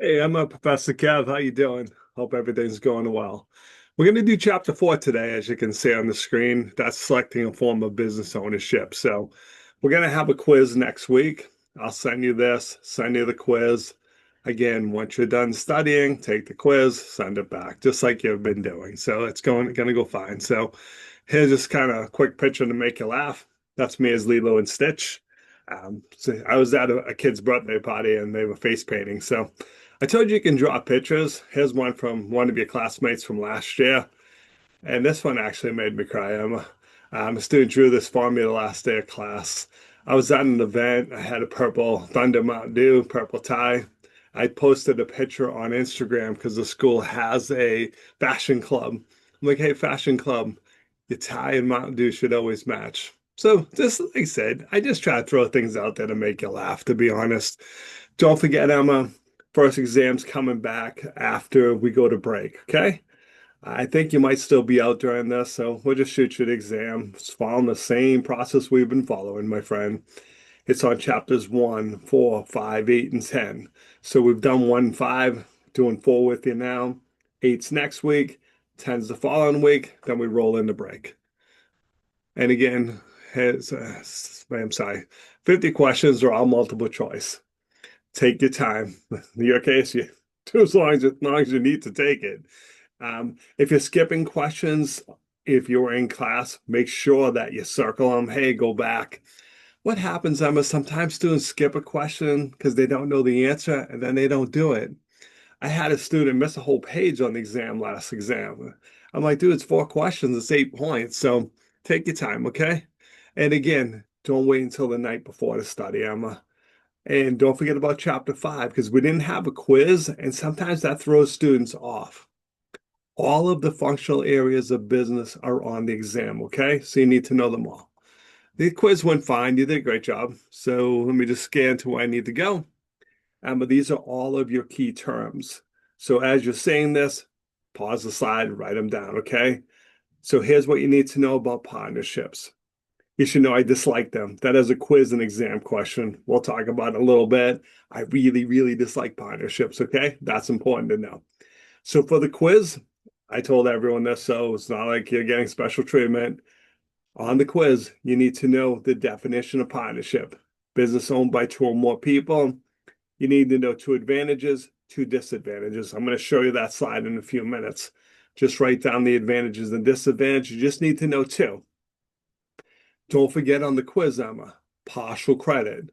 Hey, I'm Professor Kev. How you doing? Hope everything's going well. We're going to do chapter 4 today, as you can see on the screen. That's selecting a form of business ownership. So we're going to have a quiz next week. I'll send you this, send you the quiz. Again, once you're done studying, take the quiz, send it back, just like you've been doing. So it's going to go fine. So here's just kind of a quick picture to make you laugh. That's me as Lilo and Stitch. So I was at a kid's birthday party and they were face painting. So I told you you can draw pictures. Here's one from one of your classmates from last year. And this one actually made me cry, Emma. A student drew this for me the last day of class. I was at an event. I had a purple Thunder Mountain Dew, purple tie. I posted a picture on Instagram because the school has a fashion club. I'm like, hey, fashion club, your tie and Mountain Dew should always match. So just like I said, I just try to throw things out there to make you laugh, to be honest. Don't forget, Emma, first exam's coming back after we go to break, okay? I think you might still be out during this, so we'll just shoot you the exam. It's following the same process we've been following, my friend. It's on chapters 1, 4, 5, 8, and 10. So we've done 1, 5, doing 4 with you now. 8's next week, 10's the following week, then we roll into break. And again, I'm sorry, 50 questions are all multiple choice. Take your time. In your case, you do as long as you need to take it. If you're skipping questions, if you're in class, make sure that you circle them. Hey, go back. What happens, Emma? Sometimes students skip a question because they don't know the answer and then they don't do it. I had a student miss a whole page on the exam last exam. I'm like, dude, it's 4 questions, it's 8 points. So take your time, okay? And again, don't wait until the night before to study, Emma. And don't forget about chapter 5 because we didn't have a quiz, and sometimes that throws students off. All of the functional areas of business are on the exam, okay? So you need to know them all. The quiz went fine. You did a great job. So let me just scan to where I need to go. But these are all of your key terms. So as you're saying this, pause the slide, write them down, okay? So here's what you need to know about partnerships. You should know I dislike them. That is a quiz and exam question. We'll talk about it a little bit. I really, really dislike partnerships, okay? That's important to know. So for the quiz, I told everyone this, so it's not like you're getting special treatment. On the quiz, you need to know the definition of partnership. Business owned by 2 or more people. You need to know 2 advantages, 2 disadvantages. I'm going to show you that slide in a few minutes. Just write down the advantages and disadvantages. You just need to know 2. Don't forget on the quiz, Emma, partial credit.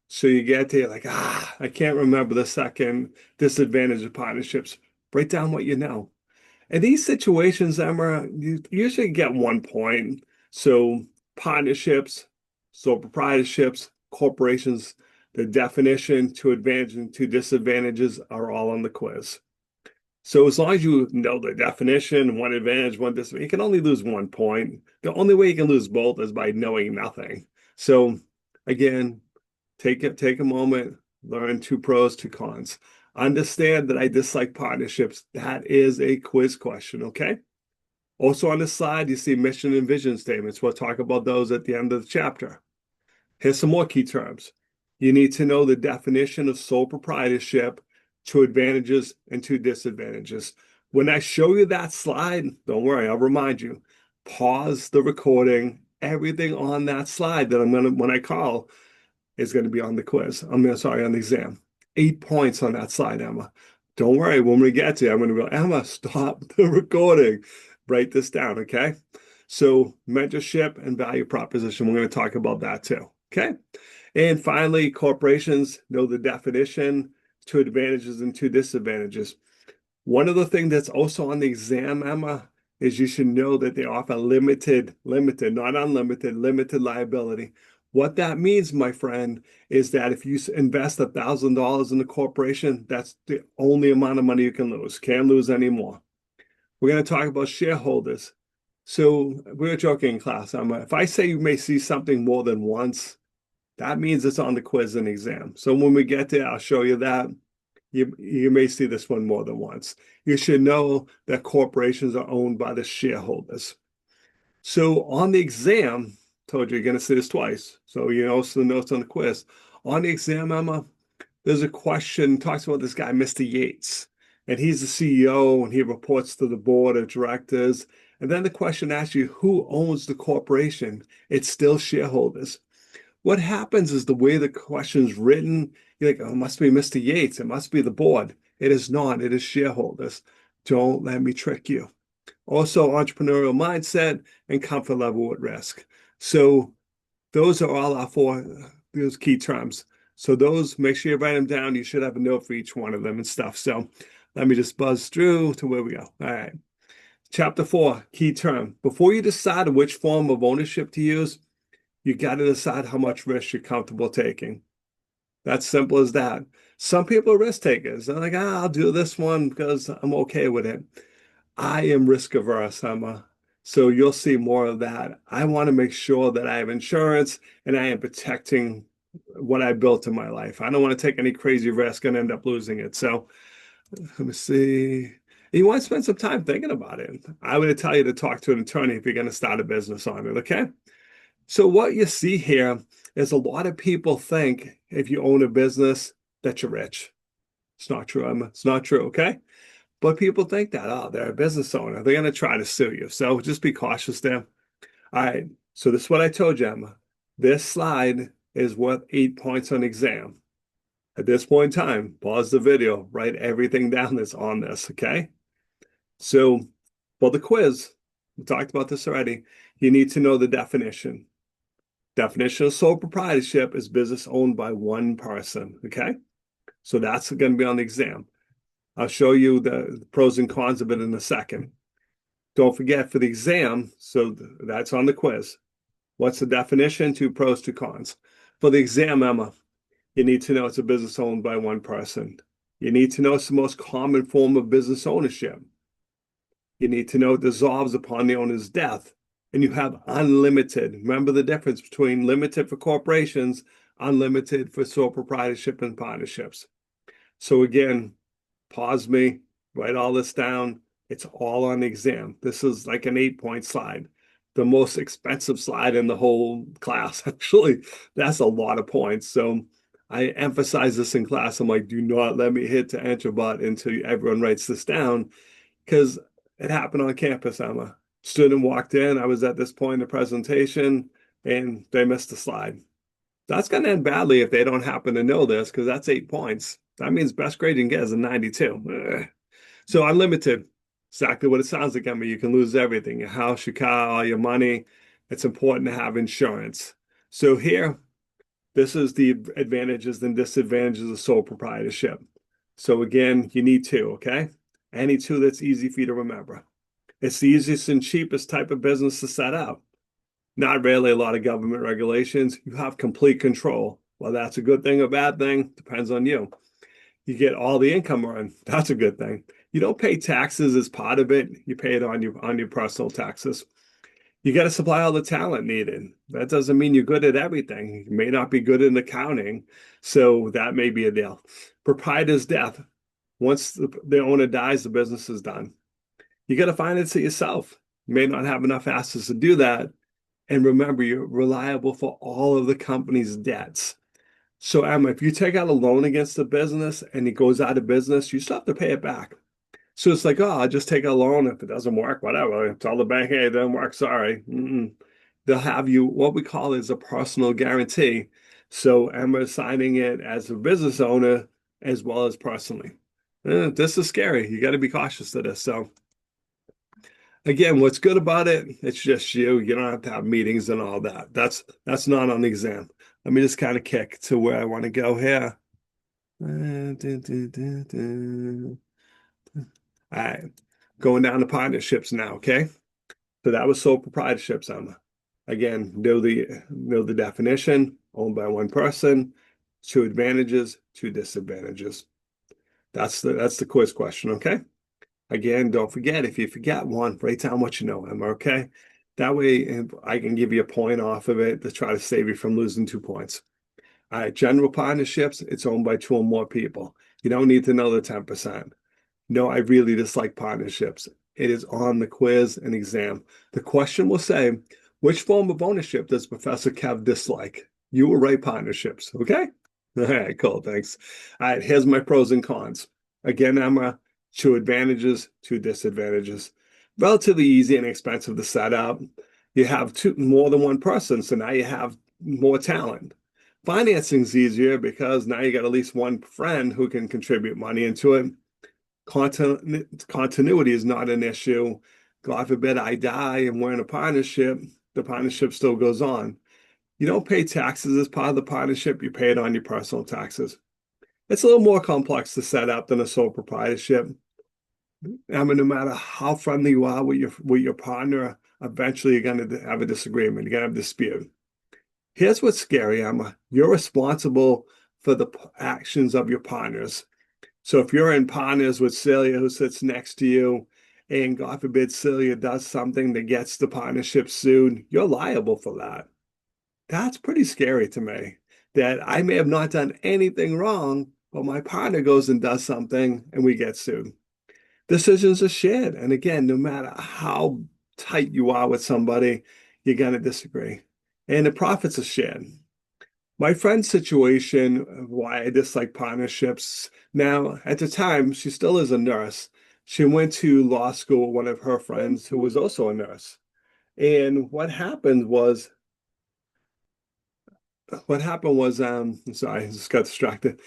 So you get to, you're like, I can't remember the second disadvantage of partnerships. Write down what you know. In these situations, Emma, you usually get 1 point. So partnerships, sole proprietorships, corporations, the definition, 2 advantages and 2 disadvantages are all on the quiz. So as long as you know the definition, 1 advantage, 1 disadvantage, you can only lose 1 point. The only way you can lose both is by knowing nothing. So again, take a moment, learn 2 pros, 2 cons. Understand that I dislike partnerships. That is a quiz question, okay? Also on the side, you see mission and vision statements. We'll talk about those at the end of the chapter. Here's some more key terms. You need to know the definition of sole proprietorship, 2 advantages and 2 disadvantages. When I show you that slide, don't worry, I'll remind you. Pause the recording. Everything on that slide that when I call, is going to be on the quiz. Sorry, on the exam. 8 points on that slide, Emma. Don't worry, when we get to it, I'm going to go, Emma, stop the recording. Write this down, okay? So mentorship and value proposition, we're going to talk about that too, okay? And finally, corporations know the definition, 2 advantages and 2 disadvantages. One of the things that's also on the exam, Emma, is you should know that they offer limited, not unlimited, limited liability. What that means, my friend, is that if you invest $1,000 in a corporation, that's the only amount of money you can lose. Can't lose any more. We're going to talk about shareholders. So we were joking in class. If I say you may see something more than once, that means it's on the quiz and exam. So when we get there, I'll show you that. You may see this one more than once. You should know that corporations are owned by the shareholders. So on the exam, told you you're going to see this twice. So you know the notes on the quiz. On the exam, Emma, there's a question, talks about this guy, Mr. Yates, and he's the CEO and he reports to the board of directors. And then the question asks you, who owns the corporation? It's still shareholders. What happens is the way the question's written, you're like, oh, it must be Mr. Yates. It must be the board. It is not. It is shareholders. Don't let me trick you. Also, entrepreneurial mindset and comfort level at risk. So those are all our those key terms. So those, make sure you write them down. You should have a note for each one of them and stuff. So let me just buzz through to where we go. All right. Chapter 4, key term. Before you decide which form of ownership to use, you got to decide how much risk you're comfortable taking. That's simple as that. Some people are risk takers. They're like, I'll do this one because I'm okay with it. I am risk averse, Emma. So you'll see more of that. I want to make sure that I have insurance and I am protecting what I built in my life. I don't want to take any crazy risk and end up losing it. So let me see. You want to spend some time thinking about it. I would tell you to talk to an attorney if you're going to start a business on it, okay? So what you see here is a lot of people think if you own a business that you're rich. It's not true, Emma. It's not true, okay? But people think that, oh, they're a business owner. They're going to try to sue you. So just be cautious there. All right. So this is what I told you, Emma. This slide is worth 8 points on exam. At this point in time, pause the video, write everything down that's on this, okay? So for the quiz, we talked about this already, you need to know the definition. Definition of sole proprietorship is business owned by one person, okay? So that's going to be on the exam. I'll show you the pros and cons of it in a second. Don't forget for the exam, so that's on the quiz. What's the definition? 2 pros, 2 cons. For the exam, Emma, you need to know it's a business owned by one person. You need to know it's the most common form of business ownership. You need to know it dissolves upon the owner's death. And you have unlimited. Remember the difference between limited for corporations, unlimited for sole proprietorship and partnerships. So again, pause me, write all this down. It's all on the exam. This is like an 8-point slide. The most expensive slide in the whole class, actually. That's a lot of points. So I emphasize this in class. I'm like, do not let me hit the enter button until everyone writes this down, because it happened on campus, Emma. Student walked in. I was at this point in the presentation, and they missed the slide. That's going to end badly if they don't happen to know this, because that's 8 points. That means best grade you can get is a 92. Ugh. So unlimited, exactly what it sounds like. I mean, you can lose everything, your house, your car, all your money. It's important to have insurance. So here, this is the advantages and disadvantages of sole proprietorship. So again, you need 2, okay? Any 2 that's easy for you to remember. It's the easiest and cheapest type of business to set up. Not really a lot of government regulations. You have complete control. Well, that's a good thing or bad thing, depends on you. You get all the income earned. That's a good thing. You don't pay taxes as part of it. You pay it on your personal taxes. You got to supply all the talent needed. That doesn't mean you're good at everything. You may not be good in accounting, so that may be a deal. Proprietor's death. Once the owner dies, the business is done. You got to finance it yourself. You may not have enough assets to do that. And remember, you're reliable for all of the company's debts. So, Emma, if you take out a loan against the business and it goes out of business, you still have to pay it back. So it's like, oh, I'll just take a loan. If it doesn't work, whatever. Tell the bank, hey, it doesn't work. Sorry. They'll have you, what we call is a personal guarantee. So Emma signing it as a business owner as well as personally. This is scary. You got to be cautious of this. So again, what's good about it, it's just you. You don't have to have meetings and all that. That's not on the exam. Let me just kind of kick to where I want to go here. All right, going down to partnerships now, okay? So that was sole proprietorships, Emma. Again, know the definition, owned by one person, 2 advantages, 2 disadvantages. That's the quiz question, okay? Again, don't forget, if you forget one, write down what you know, Emma, okay? That way I can give you a point off of it to try to save you from losing 2 points. All right, general partnerships, it's owned by 2 or more people. You don't need to know the 10%. No, I really dislike partnerships. It is on the quiz and exam. The question will say, which form of ownership does Professor Kev dislike? You will write partnerships, okay? All right, cool. Thanks. All right, here's my pros and cons. Again, Emma, two advantages, two disadvantages. Relatively easy and expensive to set up. You have more than one person, so now you have more talent. Financing's easier because now you got at least one friend who can contribute money into it. Continuity is not an issue. God forbid I die and we're in a partnership, the partnership still goes on. You don't pay taxes as part of the partnership, you pay it on your personal taxes. It's a little more complex to set up than a sole proprietorship. I mean, no matter how friendly you are with your partner, eventually you're going to have a disagreement. You're going to have a dispute. Here's what's scary, Emma. You're responsible for the actions of your partners. So if you're in partners with Celia, who sits next to you, and God forbid Celia does something that gets the partnership sued, you're liable for that. That's pretty scary to me, that I may have not done anything wrong, but my partner goes and does something and we get sued. Decisions are shared. And again, no matter how tight you are with somebody, you're going to disagree. And the profits are shared. My friend's situation, why I dislike partnerships. Now, at the time, she still is a nurse. She went to law school with one of her friends who was also a nurse. And what happened was, I'm sorry, I just got distracted.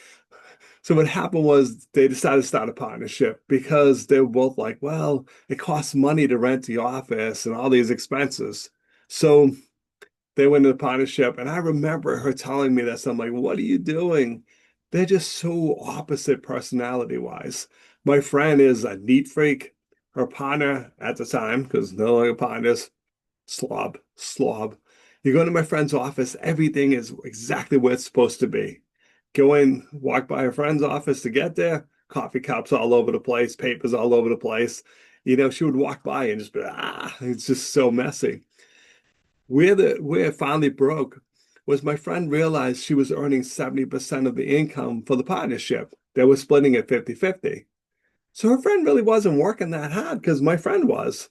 So what happened was they decided to start a partnership because they were both like, well, it costs money to rent the office and all these expenses. So they went into a partnership, and I remember her telling me this. I'm like, what are you doing? They're just so opposite personality wise. My friend is a neat freak. Her partner at the time, because no longer partners, slob. You go into my friend's office, everything is exactly where it's supposed to be. Go in, walk by her friend's office to get there, coffee cups all over the place, papers all over the place. She would walk by and just be, it's just so messy. Where it finally broke was my friend realized she was earning 70% of the income for the partnership. They were splitting it 50-50. So her friend really wasn't working that hard because my friend was.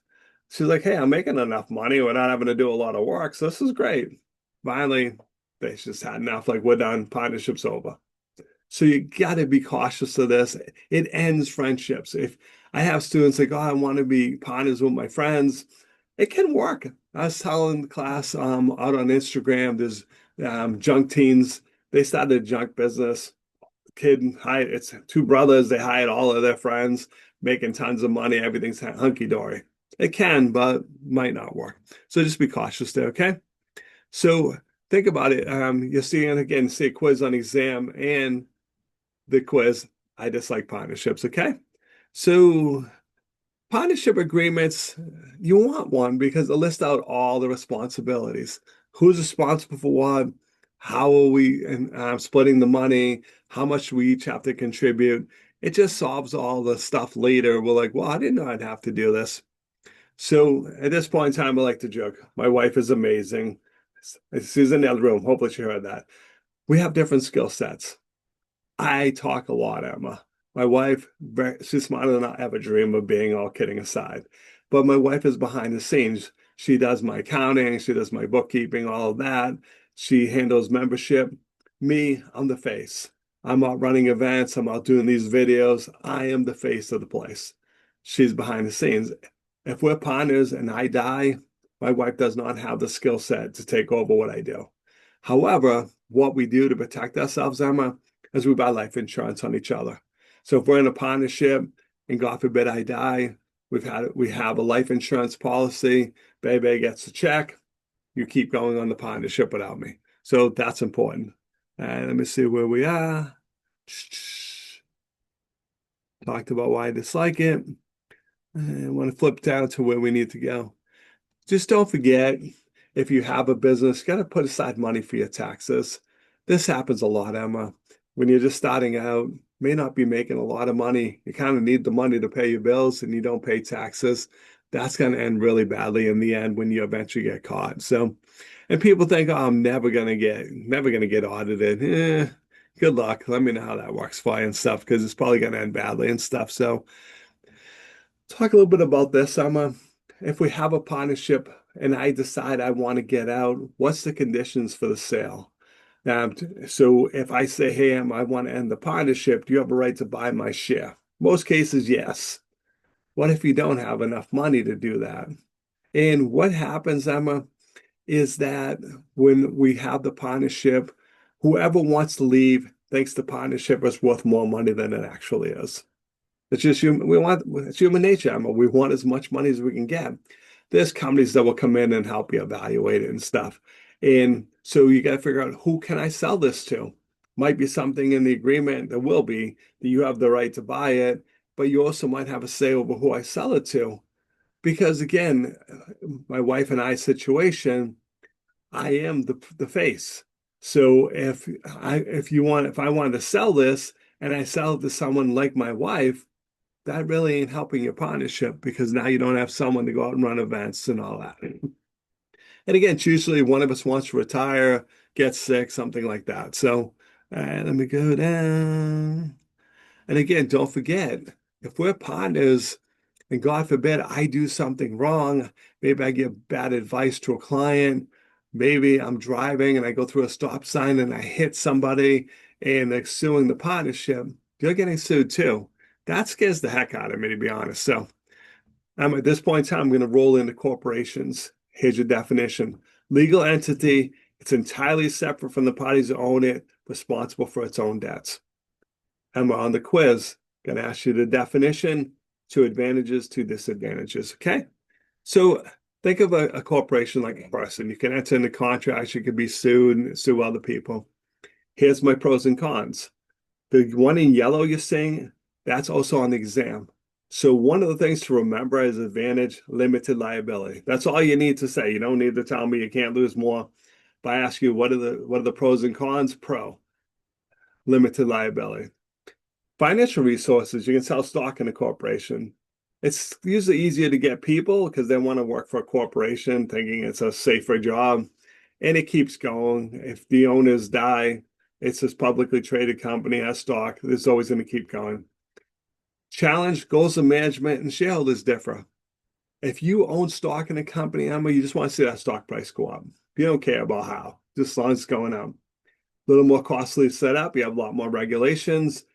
She's like, hey, I'm making enough money without having to do a lot of work. So this is great. Finally, they just had enough, like, we're done, partnership's over. So you got to be cautious of this. It ends friendships. If I have students like, oh, I want to be partners with my friends, it can work. I was telling the class out on Instagram, there's junk teens. They started a junk business. It's two brothers. They hired all of their friends, making tons of money. Everything's hunky-dory. It can, but might not work. So just be cautious there, okay? So think about it. You're seeing, again, say quiz on exam and the quiz. I dislike partnerships, okay? So partnership agreements, you want one because it lists out all the responsibilities. Who's responsible for what? How are we splitting the money? How much we each have to contribute? It just solves all the stuff later. We're like, well, I didn't know I'd have to do this. So at this point in time, I like to joke. My wife is amazing. She's in the other room. Hopefully she heard that. We have different skill sets. I talk a lot, Emma. My wife, she's smarter than I ever dream of being, all kidding aside. But my wife is behind the scenes. She does my accounting, she does my bookkeeping, all of that. She handles membership. Me, I'm the face. I'm out running events, I'm out doing these videos. I am the face of the place. She's behind the scenes. If we're partners and I die, my wife does not have the skill set to take over what I do. However, what we do to protect ourselves, Emma, as we buy life insurance on each other. So if we're in a partnership and God forbid I die, we have a life insurance policy. Baby gets a check. You keep going on the partnership without me. So that's important. And let me see where we are. Talked about why I dislike it. I want to flip down to where we need to go. Just don't forget, if you have a business, you got to put aside money for your taxes. This happens a lot, Emma. When you're just starting out, may not be making a lot of money. You kind of need the money to pay your bills and you don't pay taxes. That's going to end really badly in the end when you eventually get caught. So, and people think, oh, I'm never going to get audited. Good luck. Let me know how that works for you and stuff, because it's probably going to end badly and stuff. So talk a little bit about this, Emma. If we have a partnership and I decide I want to get out, what's the conditions for the sale? Um, so if I say, hey, I want to end the partnership, do you have a right to buy my share? Most cases, yes. What if you don't have enough money to do that? And what happens, Emma, is that when we have the partnership, whoever wants to leave thinks the partnership is worth more money than it actually is. It's just human. It's human nature, Emma. We want as much money as we can get. There's companies that will come in and help you evaluate it and stuff. And so you got to figure out, who can I sell this to? Might be something in the agreement, that will be that you have the right to buy it, but you also might have a say over who I sell it to. Because again, my wife and I situation, I am the face. So if I wanted to sell this and I sell it to someone like my wife, that really ain't helping your partnership, because now you don't have someone to go out and run events and all that. And again, it's usually one of us wants to retire, gets sick, something like that. So let me go down. And again, don't forget, if we're partners, and God forbid I do something wrong, maybe I give bad advice to a client, maybe I'm driving and I go through a stop sign and I hit somebody and they're suing the partnership, you're getting sued too. That scares the heck out of me, to be honest. So I'm at this point in time, I'm going to roll into corporations. Here's your definition. Legal entity, it's entirely separate from the parties that own it, responsible for its own debts. And we're on the quiz. Going to ask you the definition, two advantages, two disadvantages. Okay. So think of a corporation like a person. You can enter into contracts, you can be sued and sue other people. Here's my pros and cons. The one in yellow you're seeing, that's also on the exam. So one of the things to remember is advantage, limited liability. That's all you need to say. You don't need to tell me you can't lose more. But I ask you, what are the pros and cons? Pro, limited liability. Financial resources, you can sell stock in a corporation. It's usually easier to get people because they want to work for a corporation thinking it's a safer job. And it keeps going. If the owners die, it's this publicly traded company has stock. It's always going to keep going. Challenge, goals of management and shareholders differ. If you own stock in a company, Emma, you just want to see that stock price go up. You don't care about how, just as long as it's going up. A little more costly setup. You have a lot more regulations.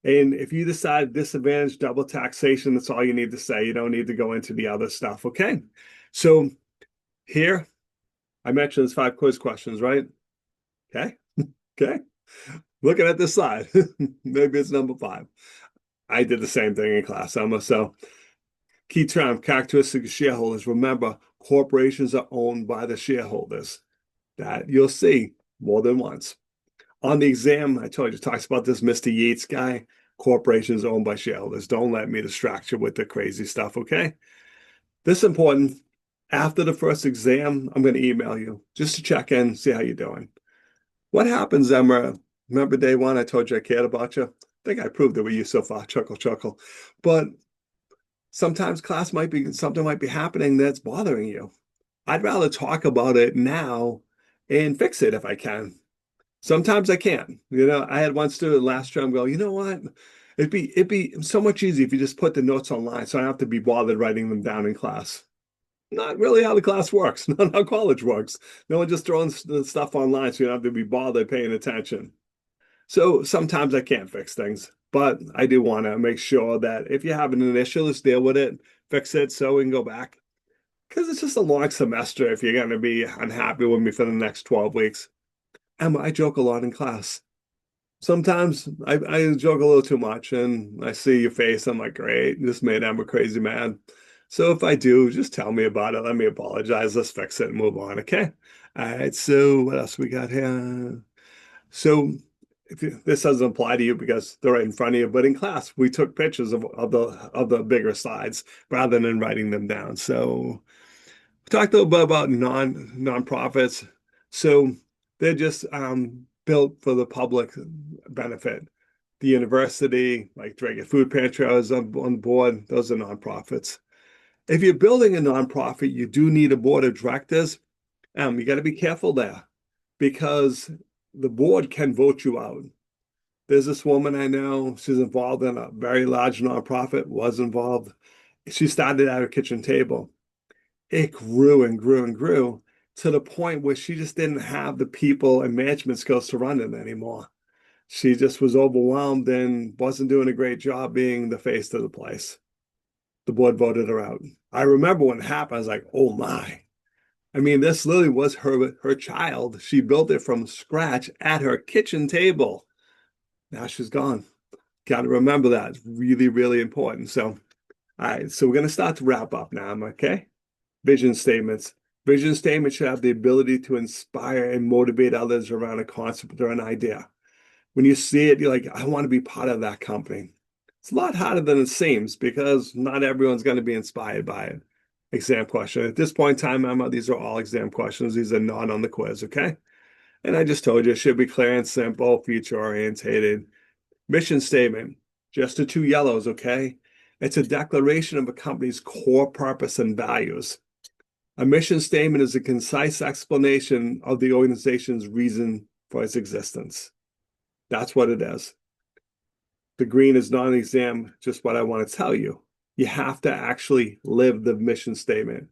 And if you decide disadvantage, double taxation, that's all you need to say. You don't need to go into the other stuff. Okay. So here, I mentioned there's 5 quiz questions, right? Okay. Okay. Looking at this slide, maybe it's number 5. I did the same thing in class, Emma. So key term, characteristic of shareholders. Remember, corporations are owned by the shareholders. That you'll see more than once. On the exam, I told you, talks about this Mr. Yates guy. Corporations owned by shareholders. Don't let me distract you with the crazy stuff, okay? This is important. After the first exam, I'm going to email you just to check in, see how you're doing. What happens, Emma? Remember day one, I told you I cared about you? I think I proved it with you so far. Chuckle, chuckle. But sometimes something might be happening that's bothering you. I'd rather talk about it now and fix it if I can. Sometimes I can't. I had one student last term go, you know what? It'd be so much easier if you just put the notes online so I don't have to be bothered writing them down in class. Not really how the class works, not how college works. No one just throwing the stuff online so you don't have to be bothered paying attention. So sometimes I can't fix things, but I do want to make sure that if you have an issue, let's deal with it, fix it so we can go back. Because it's just a long semester if you're going to be unhappy with me for the next 12 weeks. Emma, I joke a lot in class. Sometimes I joke a little too much and I see your face. I'm like, great, this made Emma crazy mad. So if I do, just tell me about it. Let me apologize. Let's fix it and move on. Okay. All right. So what else we got here? So this doesn't apply to you because they're right in front of you, but in class we took pictures of the bigger slides rather than writing them down. So we talked a little bit about nonprofits. So they're just built for the public benefit. The university, like Dragon Food Pantry, I was on board. Those are nonprofits. If you're building a nonprofit, you do need a board of directors. You got to be careful there because the board can vote you out. There's this woman I know, she's involved in a very large nonprofit, was involved. She started at her kitchen table. It grew and grew and grew. to the point where she just didn't have the people and management skills to run it anymore. She just was overwhelmed and wasn't doing a great job being the face of the place. The board voted her out. I remember when it happened, I was like, oh my. I mean, this literally was her child. She built it from scratch at her kitchen table. Now she's gone. Got to remember that. It's really, really important. So, all right. So we're going to start to wrap up now. Okay. Vision statements. Vision statements should have the ability to inspire and motivate others around a concept or an idea. When you see it, you're like, I want to be part of that company. It's a lot harder than it seems because not everyone's going to be inspired by it. Exam question. At this point in time, Emma, these are all exam questions. These are not on the quiz, okay? And I just told you it should be clear and simple, future orientated. Mission statement, just the two yellows, okay? It's a declaration of a company's core purpose and values. A mission statement is a concise explanation of the organization's reason for its existence. That's what it is. The green is not an exam, just what I want to tell you. You have to actually live the mission statement.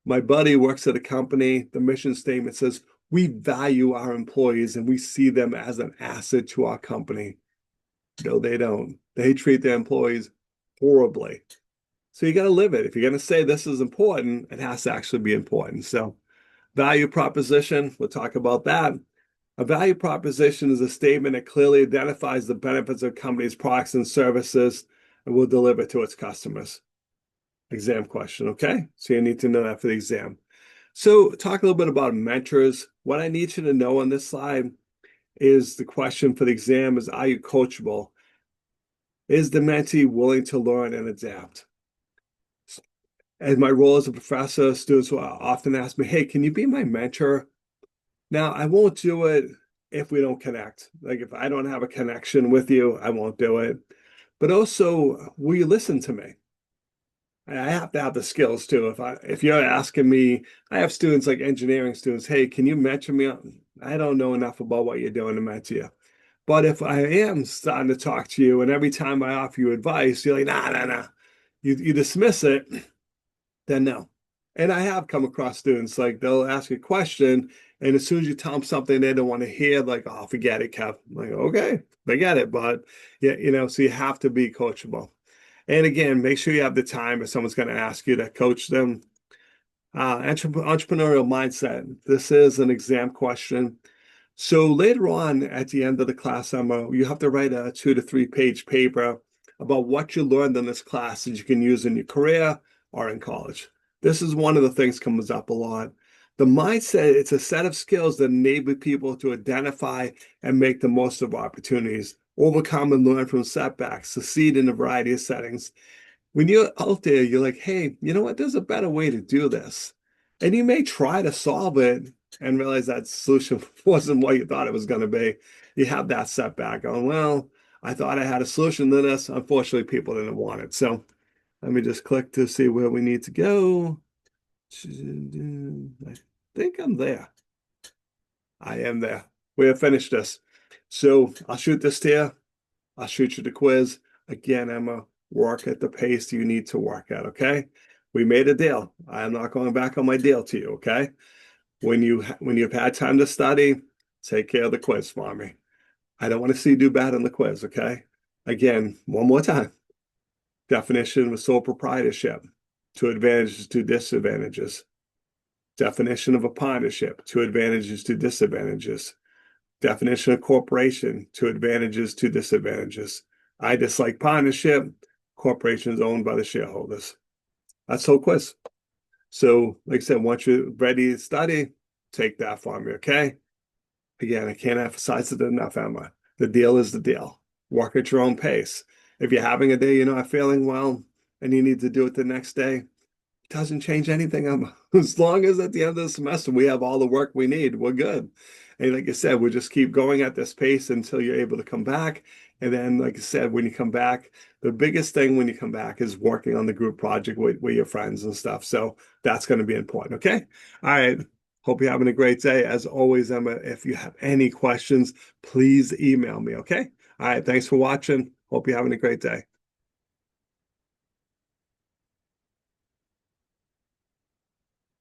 My buddy works at a company. The mission statement says, we value our employees and we see them as an asset to our company. No, they don't. They treat their employees horribly. So you got to live it. If you're going to say this is important, it has to actually be important. So value proposition, we'll talk about that. A value proposition is a statement that clearly identifies the benefits of a company's products and services and will deliver to its customers. Exam question, okay? So you need to know that for the exam. So talk a little bit about mentors. What I need you to know on this slide is the question for the exam is, are you coachable? Is the mentee willing to learn and adapt? As my role as a professor, students will often ask me, hey, can you be my mentor? Now, I won't do it if we don't connect. Like if I don't have a connection with you, I won't do it. But also, will you listen to me? I have to have the skills too. If you're asking me, I have students like engineering students, hey, can you mentor me? I don't know enough about what you're doing to mentor you. But if I am starting to talk to you and every time I offer you advice, you're like, nah. You dismiss it, then no. And I have come across students like they'll ask a question, and as soon as you tell them something they don't want to hear, like, oh, forget it, Kev. I'm like, okay, forget it. But yeah, so you have to be coachable. And again, make sure you have the time if someone's going to ask you to coach them. Entrepreneurial mindset. This is an exam question. So later on at the end of the class, Emma, you have to write a 2 to 3 page paper about what you learned in this class that you can use in your career or in college. This is one of the things comes up a lot. The mindset, it's a set of skills that enable people to identify and make the most of opportunities, overcome and learn from setbacks, succeed in a variety of settings. When you're out there, you're like, hey, you know what? There's a better way to do this. And you may try to solve it and realize that solution wasn't what you thought it was going to be. You have that setback going, well, I thought I had a solution to this. Unfortunately, people didn't want it. So let me just click to see where we need to go. I think I'm there. I am there. We have finished this. So I'll shoot this to you. I'll shoot you the quiz. Again, Emma, work at the pace you need to work at, okay? We made a deal. I'm not going back on my deal to you, okay? When you've had time to study, take care of the quiz for me. I don't want to see you do bad on the quiz, okay? Again, one more time. Definition of sole proprietorship, 2 advantages, 2 disadvantages. Definition of a partnership, 2 advantages, 2 disadvantages. Definition of corporation, 2 advantages, 2 disadvantages. I dislike partnership, corporations owned by the shareholders. That's the whole quiz. So, like I said, once you're ready to study, take that from me, okay? Again, I can't emphasize it enough, Emma. The deal is the deal. Work at your own pace. If you're having a day you're not feeling well and you need to do it the next day, it doesn't change anything, Emma. As long as at the end of the semester we have all the work we need, we're good. And like I said, we'll just keep going at this pace until you're able to come back. And then, like I said, when you come back, the biggest thing when you come back is working on the group project with your friends and stuff. So that's going to be important. Okay. All right. Hope you're having a great day. As always, Emma, if you have any questions, please email me. Okay. All right. Thanks for watching. Hope you're having a great day.